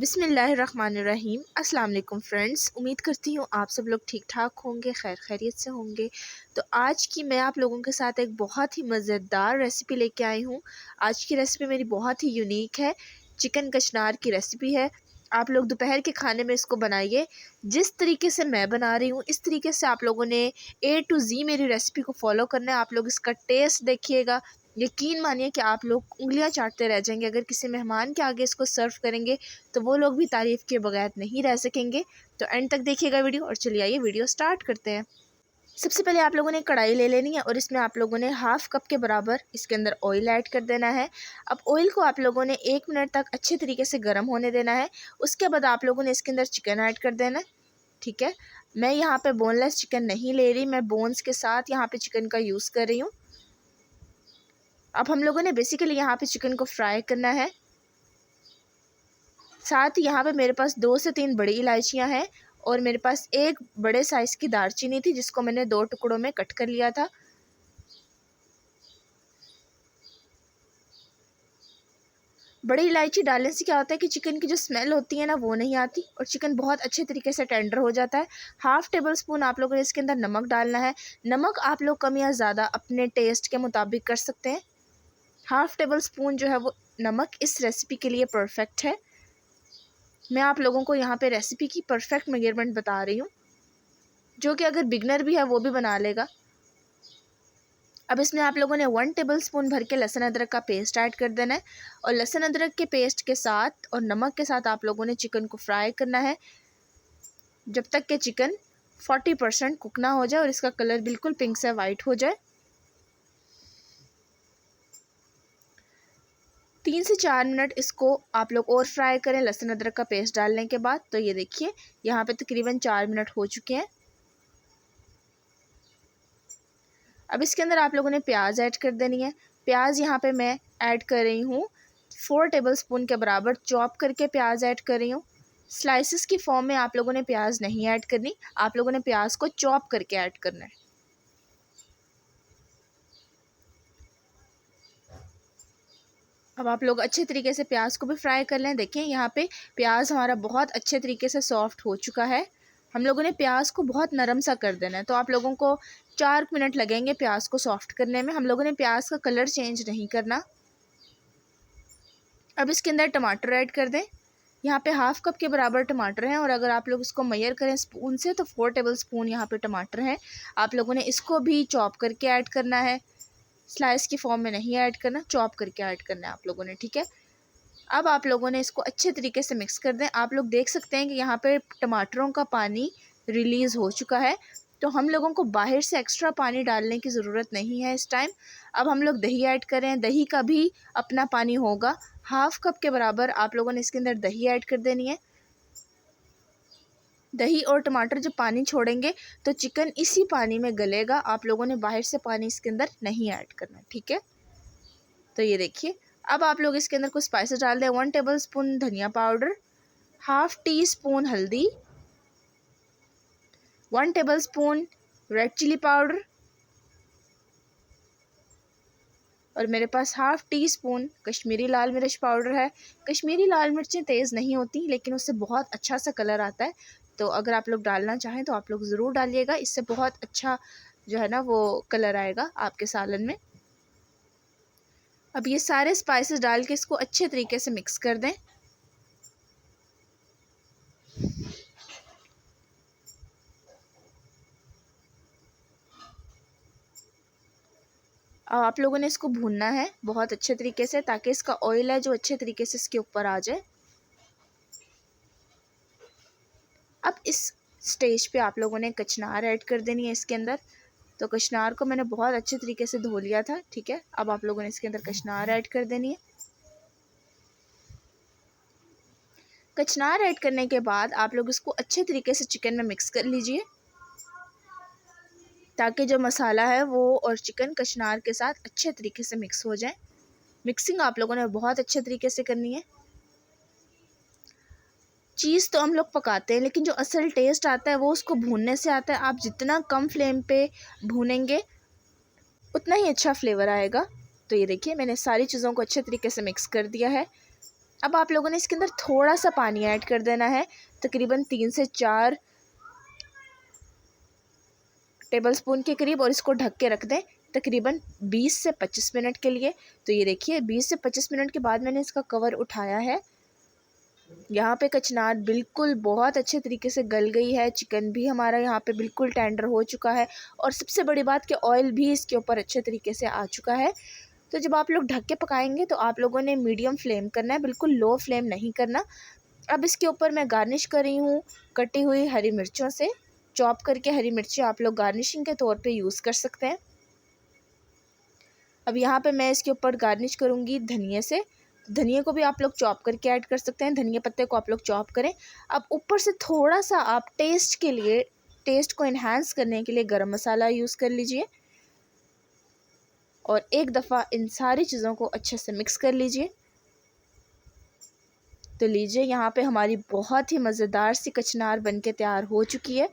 बिस्मिल्लाहिर्रहमानिर्रहीम। अस्सलाम वालेकुम फ्रेंड्स, उम्मीद करती हूँ आप सब लोग ठीक ठाक होंगे, खैर खैरियत से होंगे। तो आज की मैं आप लोगों के साथ एक बहुत ही मज़ेदार रेसिपी लेके आई हूँ। आज की रेसिपी मेरी बहुत ही यूनिक है, चिकन कचनार की रेसिपी है। आप लोग दोपहर के खाने में इसको बनाइए। जिस तरीके से मैं बना रही हूँ इस तरीके से आप लोगों ने A to Z मेरी रेसिपी को फॉलो करना है। आप लोग इसका टेस्ट देखिएगा, यकीन मानिए कि आप लोग उंगलियां चाटते रह जाएंगे। अगर किसी मेहमान के आगे इसको सर्व करेंगे तो वो लोग भी तारीफ़ के बगैर नहीं रह सकेंगे। तो एंड तक देखिएगा वीडियो। और चलिए आइए वीडियो स्टार्ट करते हैं। सबसे पहले आप लोगों ने कढ़ाई ले लेनी है और इसमें आप लोगों ने हाफ़ कप के बराबर इसके अंदर ऑयल ऐड कर देना है। अब ऑयल को आप लोगों ने 1 मिनट तक अच्छे तरीके से गर्म होने देना है। उसके बाद आप लोगों ने इसके अंदर चिकन ऐड कर देना है। ठीक है, मैं यहाँ पे बोनलेस चिकन नहीं ले रही, मैं बोन्स के साथ यहाँ पे चिकन का यूज़ कर रही हूँ। अब हम लोगों ने बेसिकली यहाँ पे चिकन को फ्राई करना है। साथ ही यहाँ पे मेरे पास 2 से 3 बड़ी इलायचियाँ हैं और मेरे पास एक बड़े साइज़ की दालचीनी थी जिसको मैंने 2 टुकड़ों में कट कर लिया था। बड़ी इलायची डालने से क्या होता है कि चिकन की जो स्मेल होती है ना वो नहीं आती और चिकन बहुत अच्छे तरीके से टेंडर हो जाता है। हाफ़ टेबल स्पून आप लोगों ने इसके अंदर नमक डालना है। नमक आप लोग कम या ज़्यादा अपने टेस्ट के मुताबिक कर सकते हैं। हाफ़ टेबल स्पून जो है वो नमक इस रेसिपी के लिए परफेक्ट है। मैं आप लोगों को यहाँ पे रेसिपी की परफेक्ट मेजरमेंट बता रही हूँ, जो कि अगर बिगनर भी है वो भी बना लेगा। अब इसमें आप लोगों ने 1 टेबल स्पून भर के लहसुन अदरक का पेस्ट ऐड कर देना है और लहसुन अदरक के पेस्ट के साथ और नमक के साथ आप लोगों ने चिकन को फ्राई करना है जब तक कि चिकन 40% कुक ना हो जाए और इसका कलर बिल्कुल पिंक से वाइट हो जाए। 3 से 4 मिनट इसको आप लोग और फ्राई करें लहसुन अदरक का पेस्ट डालने के बाद। तो ये देखिए यहाँ पे तकरीबन 4 मिनट हो चुके हैं। अब इसके अंदर आप लोगों ने प्याज ऐड कर देनी है। प्याज यहाँ पे मैं ऐड कर रही हूँ 4 टेबल स्पून के बराबर चॉप करके प्याज ऐड कर रही हूँ। स्लाइसिस की फॉर्म में आप लोगों ने प्याज नहीं ऐड करनी, आप लोगों ने प्याज को चॉप करके ऐड करना है। अब आप लोग अच्छे तरीके से प्याज को भी फ्राई कर लें। देखिए यहाँ पे प्याज हमारा बहुत अच्छे तरीके से सॉफ्ट हो चुका है। हम लोगों ने प्याज को बहुत नरम सा कर देना है, तो आप लोगों को 4 मिनट लगेंगे प्याज को सॉफ्ट करने में। हम लोगों ने प्याज का कलर चेंज नहीं करना। अब इसके अंदर टमाटर ऐड कर दें। यहाँ पे हाफ़ कप के बराबर टमाटर हैं और अगर आप लोग इसको मेजर करें स्पून से तो 4 टेबल स्पून यहाँ पे टमाटर हैं। आप लोगों ने इसको भी चॉप करके ऐड करना है, स्लाइस की फॉर्म में नहीं ऐड करना, चॉप करके ऐड करना है आप लोगों ने। ठीक है, अब आप लोगों ने इसको अच्छे तरीके से मिक्स कर दें। आप लोग देख सकते हैं कि यहाँ पे टमाटरों का पानी रिलीज़ हो चुका है, तो हम लोगों को बाहर से एक्स्ट्रा पानी डालने की ज़रूरत नहीं है इस टाइम। अब हम लोग दही ऐड करें, दही का भी अपना पानी होगा। हाफ़ कप के बराबर आप लोगों ने इसके अंदर दही ऐड कर देनी है। दही और टमाटर जब पानी छोड़ेंगे तो चिकन इसी पानी में गलेगा। आप लोगों ने बाहर से पानी इसके अंदर नहीं ऐड करना। ठीक है, तो ये देखिए अब आप लोग इसके अंदर कुछ स्पाइसेस डाल दें। 1 टेबल स्पून धनिया पाउडर, हाफ़ टी स्पून हल्दी, 1 tablespoon red chilli powder और मेरे पास हाफ़ टी स्पून कश्मीरी लाल मिर्च पाउडर है। कश्मीरी लाल मिर्चें तेज़ नहीं होती लेकिन उससे बहुत अच्छा सा कलर आता है, तो अगर आप लोग डालना चाहें तो आप लोग ज़रूर डालिएगा। इससे बहुत अच्छा जो है ना वो कलर आएगा आपके सालन में। अब ये सारे स्पाइसेस डाल के इसको अच्छे तरीके से मिक्स कर दें। अब आप लोगों ने इसको भूनना है बहुत अच्छे तरीके से ताकि इसका ऑयल है जो अच्छे तरीके से इसके ऊपर आ जाए। अब इस स्टेज पे आप लोगों ने कचनार ऐड कर देनी है इसके अंदर। तो कचनार को मैंने बहुत अच्छे तरीके से धो लिया था। ठीक है, अब आप लोगों ने इसके अंदर कचनार ऐड कर देनी है। कचनार ऐड करने के बाद आप लोग इसको अच्छे तरीके से चिकन में मिक्स कर लीजिए ताकि जो मसाला है वो और चिकन कचनार के साथ अच्छे तरीके से मिक्स हो जाए। मिक्सिंग आप लोगों ने बहुत अच्छे तरीके से करनी है। चीज़ तो हम लोग पकाते हैं लेकिन जो असल टेस्ट आता है वो उसको भूनने से आता है। आप जितना कम फ्लेम पे भूनेंगे उतना ही अच्छा फ्लेवर आएगा। तो ये देखिए मैंने सारी चीज़ों को अच्छे तरीके से मिक्स कर दिया है। अब आप लोगों ने इसके अंदर थोड़ा सा पानी ऐड कर देना है, तकरीबन 3 से 4 टेबलस्पून के करीब, और इसको ढक के रख दें तकरीबन 20 से 25 मिनट के लिए। तो ये देखिए 20 से 25 मिनट के बाद मैंने इसका कवर उठाया है। यहाँ पे कचनार बिल्कुल बहुत अच्छे तरीके से गल गई है, चिकन भी हमारा यहाँ पे बिल्कुल टेंडर हो चुका है, और सबसे बड़ी बात कि ऑयल भी इसके ऊपर अच्छे तरीके से आ चुका है। तो जब आप लोग ढक के पकाएंगे तो आप लोगों ने मीडियम फ्लेम करना है, बिल्कुल लो फ्लेम नहीं करना। अब इसके ऊपर मैं गार्निश कर रही हूँ कटी हुई हरी मिर्चों से। चॉप करके हरी मिर्चें आप लोग गार्निशिंग के तौर पे यूज़ कर सकते हैं। अब यहाँ पे मैं इसके ऊपर गार्निश करूँगी धनिया से। धनिया को भी आप लोग चॉप करके ऐड कर सकते हैं, धनिया पत्ते को आप लोग चॉप करें। अब ऊपर से थोड़ा सा आप टेस्ट के लिए, टेस्ट को इन्हांस करने के लिए गरम मसाला यूज़ कर लीजिए, और एक दफ़ा इन सारी चीज़ों को अच्छे से मिक्स कर लीजिए। तो लीजिए यहाँ पे हमारी बहुत ही मज़ेदार सी कचनार बनके तैयार हो चुकी है।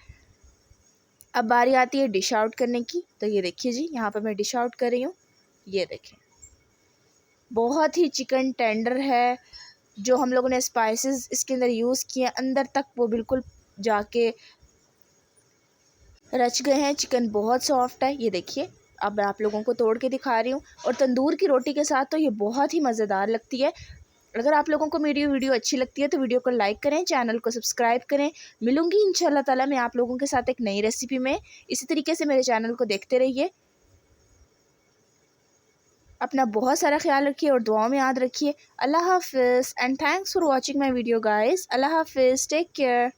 अब बारी आती है डिश आउट करने की। तो ये देखिए जी, यहाँ पे मैं डिश आउट कर रही हूँ। ये देखें, बहुत ही चिकन टेंडर है। जो हम लोगों ने स्पाइसेस इसके अंदर यूज़ किए अंदर तक वो बिल्कुल जाके रच गए हैं। चिकन बहुत सॉफ्ट है, ये देखिए। अब मैं आप लोगों को तोड़ के दिखा रही हूँ, और तंदूर की रोटी के साथ तो ये बहुत ही मज़ेदार लगती है। अगर आप लोगों को मेरी वीडियो अच्छी लगती है तो वीडियो को लाइक करें, चैनल को सब्सक्राइब करें। मिलूंगी इंशाल्लाह ताला मैं आप लोगों के साथ एक नई रेसिपी में। इसी तरीके से मेरे चैनल को देखते रहिए। अपना बहुत सारा ख्याल रखिए और दुआओं में याद रखिए। अल्लाह हाफ़िज़ and thanks for watching my video guys. अल्लाह हाफ़िज़, टेक केयर।